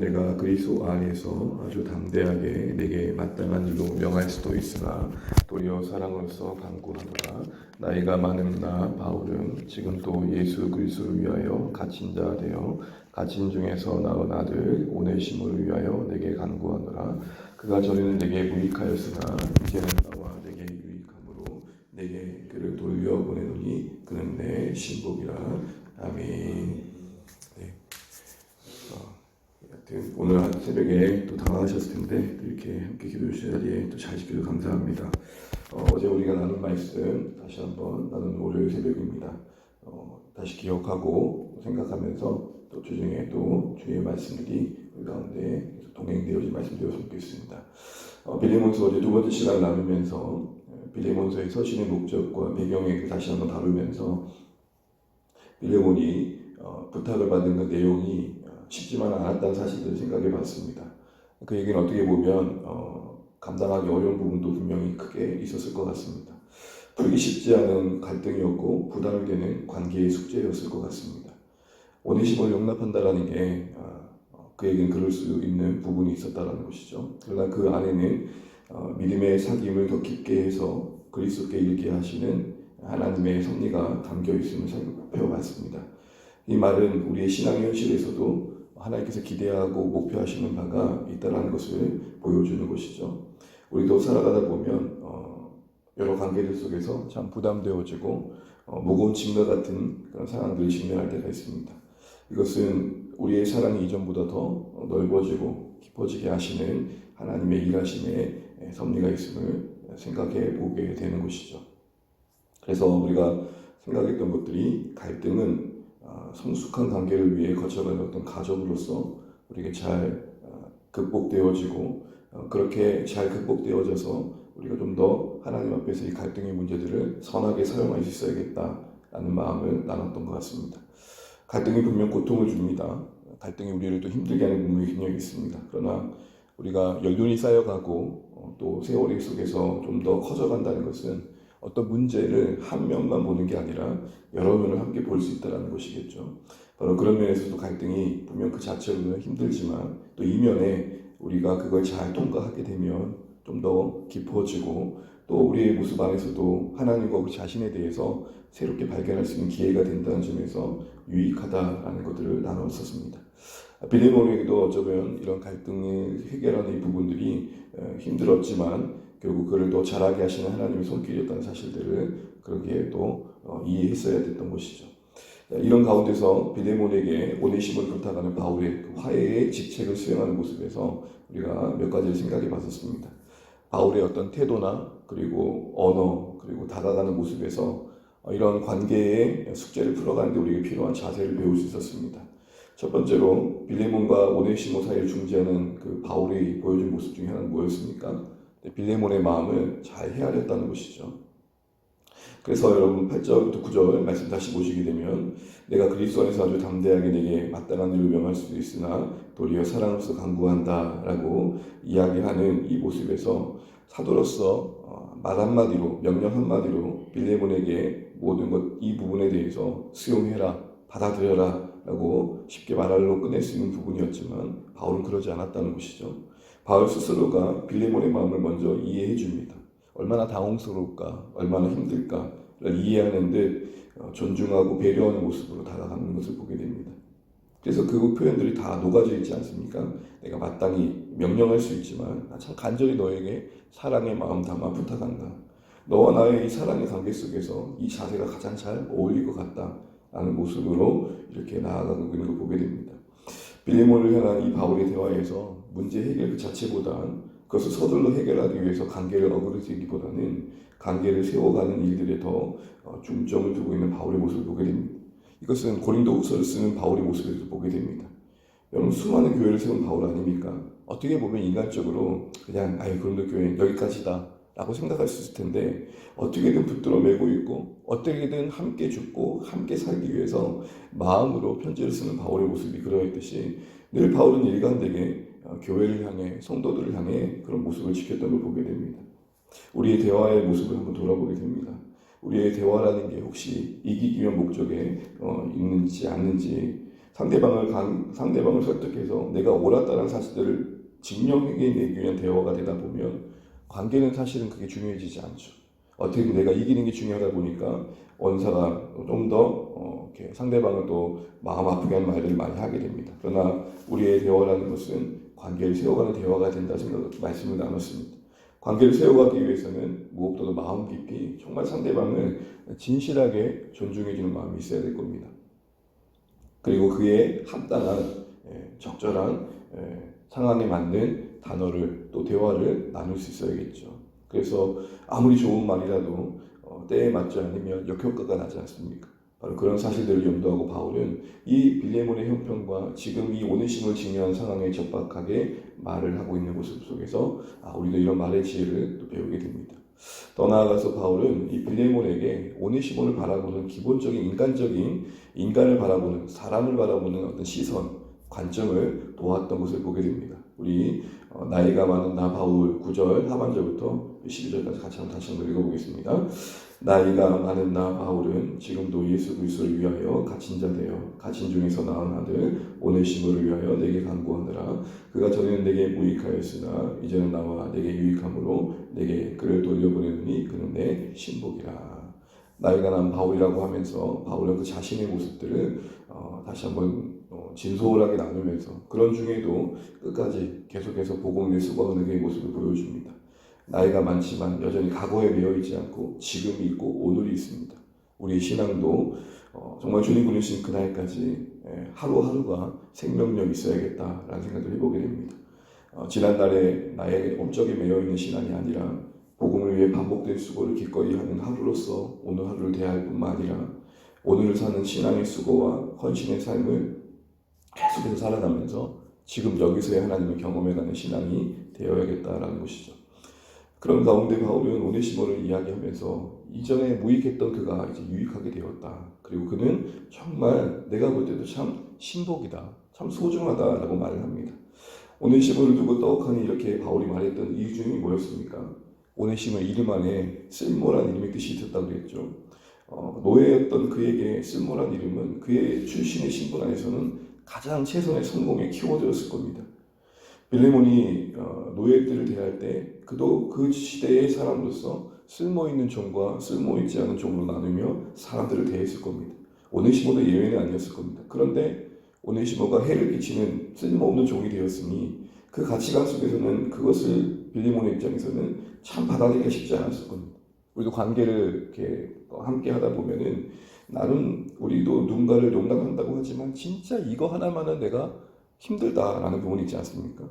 내가 그리스도 안에서 아주 담대하게 내게 마땅한 일로 명할 수도 있으나 도리어 사랑으로서 간구하노라. 나이가 많은 나 바울은 지금 또 예수 그리스도를 위하여 갇힌 자 되어 갇힌 중에서 낳은 아들 오네시모를 위하여 내게 간구하노라. 그가 전에는 내게 무익하였으나 이제는 나와 내게 유익함으로 내게 그를 돌려보내노니 그는 내 신복이라. 아멘. 오늘 새벽에 또 당황하셨을 텐데 또 이렇게 함께 기도해 주신 자리에 또 잘 지켜서 감사합니다. 어제 우리가 나눈 말씀 다시 한번 나눈 월요일 새벽입니다. 다시 기억하고 생각하면서 또 주중에 또 주의 말씀들이 우리 가운데 동행되어진 말씀되었으면 좋겠습니다. 빌레몬서 어제 두 번째 시간을 나누면서 빌레몬서의 서신의 목적과 배경을 다시 한번 다루면서 빌레몬이 부탁을 받은 그 내용이 쉽지만 않았다는 사실을 생각해 봤습니다. 그 얘기는 어떻게 보면 감당하기 어려운 부분도 분명히 크게 있었을 것 같습니다. 풀기 쉽지 않은 갈등이었고 부담이 되는 관계의 숙제였을 것 같습니다. 오네시모를 용납한다라는 게 그에게는 그럴 수 있는 부분이 있었다라는 것이죠. 그러나 그 안에는 믿음의 사귐을 더 깊게 해서 그리스도께 이르게 하시는 하나님의 섭리가 담겨 있음을 살펴봤습니다. 이 말은 우리의 신앙의 현실에서도 하나님께서 기대하고 목표하시는 바가 있다는 것을 보여주는 것이죠. 우리도 살아가다 보면 여러 관계들 속에서 참 부담되어지고 무거운 짐과 같은 그런 상황들을 직면할 때가 있습니다. 이것은 우리의 사랑이 이전보다 더 넓어지고 깊어지게 하시는 하나님의 일하심의 섭리가 있음을 생각해 보게 되는 것이죠. 그래서 우리가 생각했던 것들이 갈등은 성숙한 관계를 위해 거쳐가는 어떤 과정으로서 우리에게 잘 극복되어지고 그렇게 잘 극복되어져서 우리가 좀 더 하나님 앞에서 이 갈등의 문제들을 선하게 사용할 수 있어야겠다라는 마음을 나눴던 것 같습니다. 갈등이 분명 고통을 줍니다. 갈등이 우리를 또 힘들게 하는 부분이 분명히 있습니다. 그러나 우리가 연륜이 쌓여가고 또 세월이 속에서 좀 더 커져간다는 것은 어떤 문제를 한 면만 보는 게 아니라 여러 면을 함께 볼 수 있다는 것이겠죠. 바로 그런 면에서도 갈등이 분명 그 자체로는 힘들지만 또 이면에 우리가 그걸 잘 통과하게 되면 좀 더 깊어지고 또 우리의 모습 안에서도 하나님과 우리 자신에 대해서 새롭게 발견할 수 있는 기회가 된다는 점에서 유익하다라는 것들을 나눴었습니다. 빌레몬에게도 어쩌면 이런 갈등을 해결하는 이 부분들이 힘들었지만 결국 그를 더 잘하게 하시는 하나님의 손길이었다는 사실들을 그러기에 또 이해했어야 됐던 것이죠. 이런 가운데서 빌레몬에게 오네시모를 부탁하는 바울의 그 화해의 직책을 수행하는 모습에서 우리가 몇 가지를 생각해 봤었습니다. 바울의 어떤 태도나 그리고 언어 그리고 다가가는 모습에서 이런 관계의 숙제를 풀어가는 데 우리에게 필요한 자세를 배울 수 있었습니다. 첫 번째로 빌레몬과 오네시모 사이를 중재하는 그 바울이 보여준 모습 중에 하나는 뭐였습니까? 빌레몬의 마음을 잘 헤아렸다는 것이죠. 그래서 여러분 8절부터 9절 말씀 다시 보시게 되면 내가 그리스도 안에서 아주 담대하게 내게 마땅한 일로 명할 수도 있으나 도리어 사랑으로서 간구한다 라고 이야기하는 이 모습에서 사도로서 말 한마디로 명령 한마디로 빌레몬에게 모든 것 이 부분에 대해서 수용해라 받아들여라 라고 쉽게 말할로 끝낼 수 있는 부분이었지만 바울은 그러지 않았다는 것이죠. 바울 스스로가 빌레몬의 마음을 먼저 이해해 줍니다. 얼마나 당혹스러울까, 얼마나 힘들까를 이해하는 듯 존중하고 배려하는 모습으로 다가가는 것을 보게 됩니다. 그래서 그 표현들이 다 녹아져 있지 않습니까? 내가 마땅히 명령할 수 있지만 나 참 간절히 너에게 사랑의 마음 담아 부탁한다. 너와 나의 이 사랑의 관계 속에서 이 자세가 가장 잘 어울릴 것 같다 라는 모습으로 이렇게 나아가고 있는 걸 보게 됩니다. 빌레몬을 향한 이 바울의 대화에서 문제 해결 그 자체보단 그것을 서둘러 해결하기 위해서 관계를 어그러뜨리기보다는 관계를 세워가는 일들에 더 중점을 두고 있는 바울의 모습을 보게 됩니다. 이것은 고린도후서를 쓰는 바울의 모습에서 보게 됩니다. 여러분 수많은 교회를 세운 바울 아닙니까? 어떻게 보면 인간적으로 그냥 고린도 교회 여기까지다 라고 생각할 수 있을 텐데 어떻게든 붙들어 매고 있고 어떻게든 함께 죽고 함께 살기 위해서 마음으로 편지를 쓰는 바울의 모습이 그러했듯이 늘 바울은 일관되게 교회를 향해 성도들을 향해 그런 모습을 지켰던 걸 보게 됩니다. 우리의 대화의 모습을 한번 돌아보게 됩니다. 우리의 대화라는 게 혹시 이기기 위한 목적에 있는지 않는지 상대방을 설득해서 내가 옳았다는 사실들을 증명해내기 위한 대화가 되다 보면 관계는 사실은 그게 중요해지지 않죠. 어떻게 보면 내가 이기는 게 중요하다 보니까 원사가 좀 더 상대방을 또 마음 아프게 하는 말들을 많이 하게 됩니다. 그러나 우리의 대화라는 것은 관계를 세워가는 대화가 된다 말씀을 나눴습니다. 관계를 세워가기 위해서는 무엇보다도 마음 깊이 정말 상대방을 진실하게 존중해주는 마음이 있어야 될 겁니다. 그리고 그에 합당한 적절한 상황에 맞는 단어를 또 대화를 나눌 수 있어야겠죠. 그래서 아무리 좋은 말이라도 때에 맞지 않으면 역효과가 나지 않습니까? 바로 그런 사실들을 염두하고 바울은 이 빌레몬의 형편과 지금 이 오네시모를 직면한 상황에 적박하게 말을 하고 있는 모습 속에서 우리도 이런 말의 지혜를 또 배우게 됩니다. 더 나아가서 바울은 이 빌레몬에게 오네시모를 바라보는 기본적인 인간적인 인간을 바라보는 사람을 바라보는 어떤 시선, 관점을 놓았던 것을 보게 됩니다. 우리 나이가 많은 나 바울 9절 하반절부터 12절까지 다시 한번 읽어보겠습니다. 나이가 많은 나 바울은 지금도 예수 그리스도를 위하여 갇힌 자 되어 갇힌 중에서 낳은 아들 오네시모를 위하여 내게 간구하느라 그가 전에는 내게 무익하였으나 이제는 나와 내게 유익함으로 내게 그를 돌려보내느니 그는 내 신복이라. 나이가 난 바울이라고 하면서 바울은 그 자신의 모습들을 다시 한번 진솔하게 나누면서 그런 중에도 끝까지 계속해서 복음을 수고하는 그의 모습을 보여줍니다. 나이가 많지만 여전히 과거에 매여 있지 않고 지금이 있고 오늘이 있습니다. 우리의 신앙도 정말 주님 부르신 그날까지 하루하루가 생명력이 있어야겠다라는 생각을 해보게 됩니다. 지난날에 나의 업적에 매여 있는 신앙이 아니라 복음을 위해 반복된 수고를 기꺼이 하는 하루로서 오늘 하루를 대할 뿐만 아니라 오늘을 사는 신앙의 수고와 헌신의 삶을 계속해서 살아가면서 지금 여기서의 하나님을 경험해가는 신앙이 되어야겠다라는 것이죠. 그런 가운데 바울은 오네시모를 이야기하면서 이전에 무익했던 그가 이제 유익하게 되었다. 그리고 그는 정말 내가 볼 때도 참 신복이다. 참 소중하다라고 말을 합니다. 오네시모를 두고 떡하니 이렇게 바울이 말했던 이유 중에 뭐였습니까? 오네시모 이름 안에 쓸모란 이름의 뜻이 있었다고 그랬죠. 노예였던 그에게 쓸모란 이름은 그의 출신의 신분 안에서는 가장 최선의 성공의 키워드였을 겁니다. 빌레몬이 노예들을 대할 때 그도 그 시대의 사람으로서 쓸모있는 종과 쓸모있지 않은 종으로 나누며 사람들을 대했을 겁니다. 오네시모도 예외는 아니었을 겁니다. 그런데 오네시모가 해를 끼치는 쓸모없는 종이 되었으니 그 가치관 속에서는 그것을 빌레몬의 입장에서는 참 받아들이기가 쉽지 않았을 겁니다. 우리도 관계를 이렇게 함께 하다 보면은 나는 우리도 누군가를 용납한다고 하지만 진짜 이거 하나만은 내가 힘들다라는 부분이 있지 않습니까?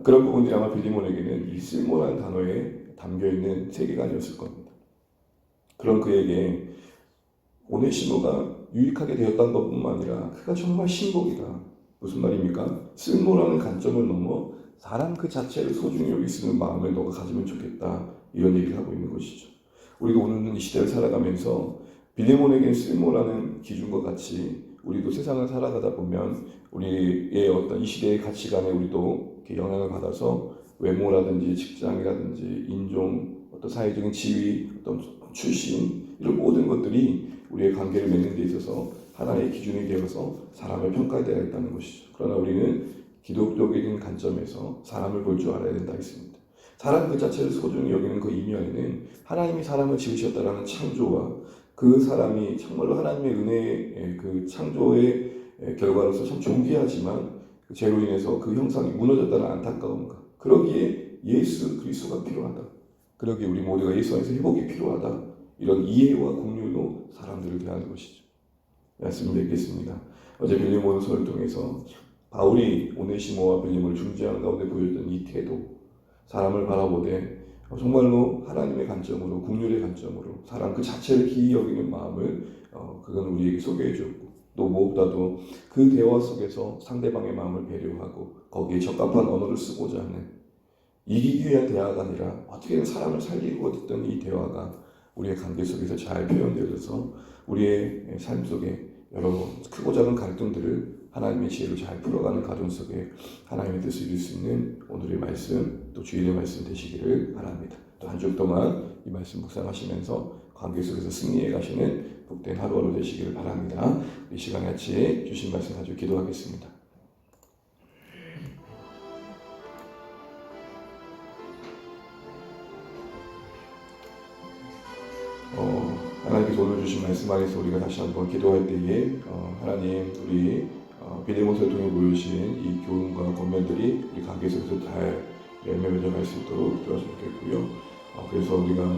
그런 부분들이 아마 빌레몬에게는 이 쓸모라는 단어에 담겨있는 세계관이었을 겁니다. 그런 그에게 오네시모가 유익하게 되었다는 것뿐만 아니라 그가 정말 신복이다. 무슨 말입니까? 쓸모라는 관점을 넘어 사람 그 자체를 소중히 여기 쓰는 마음을 너가 가지면 좋겠다. 이런 얘기를 하고 있는 것이죠. 우리도 오늘은 이 시대를 살아가면서 빌레몬에게 쓸모라는 기준과 같이 우리도 세상을 살아가다 보면 우리의 어떤 이 시대의 가치관에 우리도 이렇게 영향을 받아서 외모라든지 직장이라든지 인종, 어떤 사회적인 지위, 어떤 출신 이런 모든 것들이 우리의 관계를 맺는 데 있어서 하나의 기준이 되어서 사람을 평가해야 된다는 것이죠. 그러나 우리는 기독교적인 관점에서 사람을 볼 줄 알아야 된다 했습니다. 사람 그 자체를 소중히 여기는 그 이면에는 하나님이 사람을 지으셨다라는 창조와 그 사람이 정말로 하나님의 은혜의 그 창조의 결과로서 참 존귀하지만 죄로 인해서 그 형상이 무너졌다는 안타까움과 그러기에 예수 그리스도가 필요하다. 그러기에 우리 모두가 예수 안에서 회복이 필요하다. 이런 이해와 공유로 사람들을 대하는 것이죠. 말씀을 맺겠습니다. 어제 빌레몬서를 통해서 바울이 오네시모와 빌레몬을 중재하는 가운데 보여줬던 이 태도, 사람을 바라보되 정말로 하나님의 관점으로, 국률의 관점으로 사람 그 자체를 기이 여기는 마음을 그건 우리에게 소개해 주었고 또 무엇보다도 그 대화 속에서 상대방의 마음을 배려하고 거기에 적합한 언어를 쓰고자 하는 이기기 위한 대화가 아니라 어떻게든 사람을 살리고 듣던 이 대화가 우리의 관계 속에서 잘 표현되어져서 우리의 삶 속에 여러 크고 작은 갈등들을 하나님의 지혜로 잘 풀어가는 가정 속에 하나님의 뜻을 이룰 수 있는 오늘의 말씀 또 주일의 말씀 되시기를 바랍니다. 또 한 주 동안 이 말씀 묵상하시면서 관계 속에서 승리해 가시는 복된 하루하루 되시기를 바랍니다. 이 시간 같이 주신 말씀 가지고 기도하겠습니다. 하나님께서 오늘 주신 말씀 안에서 우리가 다시 한번 기도할 때에 하나님 우리 빌레몬서를 통해 보여주신 이 교훈과 권면들이 우리 관계 속에서 잘 열매 맺어갈 수 있도록 기도하시면 좋겠고요. 그래서 우리가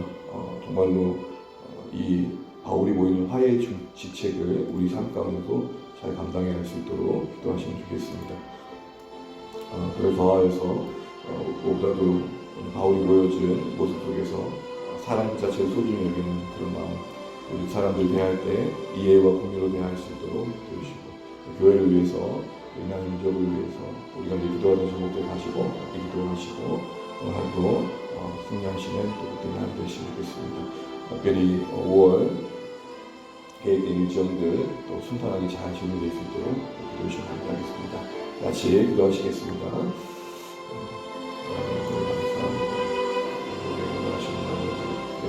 정말로 이 바울이 보이는 화해의 직책을 우리 삶 가운데서 잘 감당해 갈 수 있도록 기도하시면 좋겠습니다. 그래서 더하여서 무엇보다도 바울이 보여준 모습 속에서 사람 자체를 소중히 여기는 그런 마음, 우리 사람들 대할 때 이해와 공유로 대할 수 있도록 도우시고, 교회를 위해서, 나의 민족을 위해서 우리가 이제 기도하는 제목들 가시고 기도하시고 오늘도 승리하시는 또 그때 하나님 되시면 좋겠습니다. 특별히 5월 계획된 일정들 또 순탄하게 잘 진행될 수 있도록 기도하시면 감사하겠습니다. 같이 기도하시겠습니다.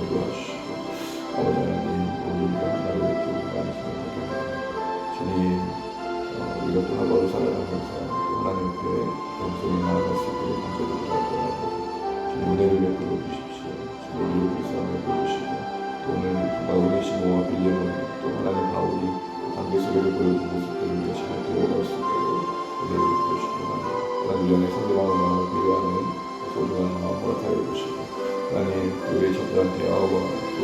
도와주시고 아버지 하나님 우리가 하나를 또 많이 생각하게 주님 우리가 또 하루하루 살아가면서 또 하나님 앞에 겸손히 나아갈 수 있도록 감사드리고 주님 은혜를 베풀어 주십시오. 주님 우리를 불쌍히 여겨주시고 또 오늘 정말 오네시모와 빌레몬 또 하나님 바울이 관계 속에서 보여준 모습들을 우리가 잘 배워갈 수 있도록 은혜를 베풀어 주시고 하나님 우리 안에 상대방의 마음을 배려하는 소중한 마음 허락하여 주시고 하나님 우리의 적절한 대화와 또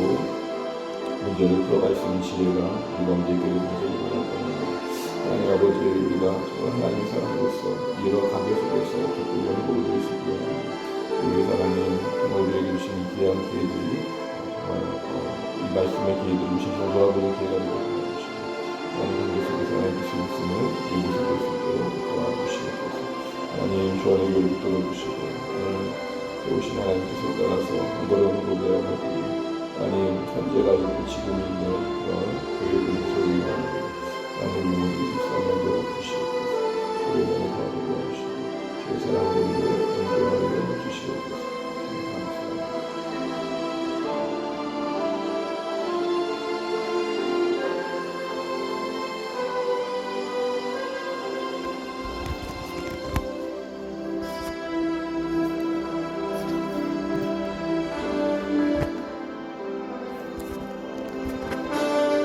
문제를 풀어갈 수 있는 지혜가 우리 가운데 있기를 간절히 바랍니다. 하나님 아버지 우리가 정말 하나님의 사람으로서 여러 관계 속에서 기쁨과 행복을 누릴 수 있게 합니다. 우리 하나님 정말 우리에게 주신 이 귀한 기회들이 정말 이 말씀의 기회들을 우리에게 돌아보는 기회가 되게 도와주시고 하나님 관계 속에서 하나님 그 말씀을 이루어질 수 있도록 도와주시옵소서. 하나님 주안의 교회를 붙들어 주시고 오신 하나님께서 따라서 한 걸음 한 걸음 하나님 현재가 있는 지금이 있는 그런 교회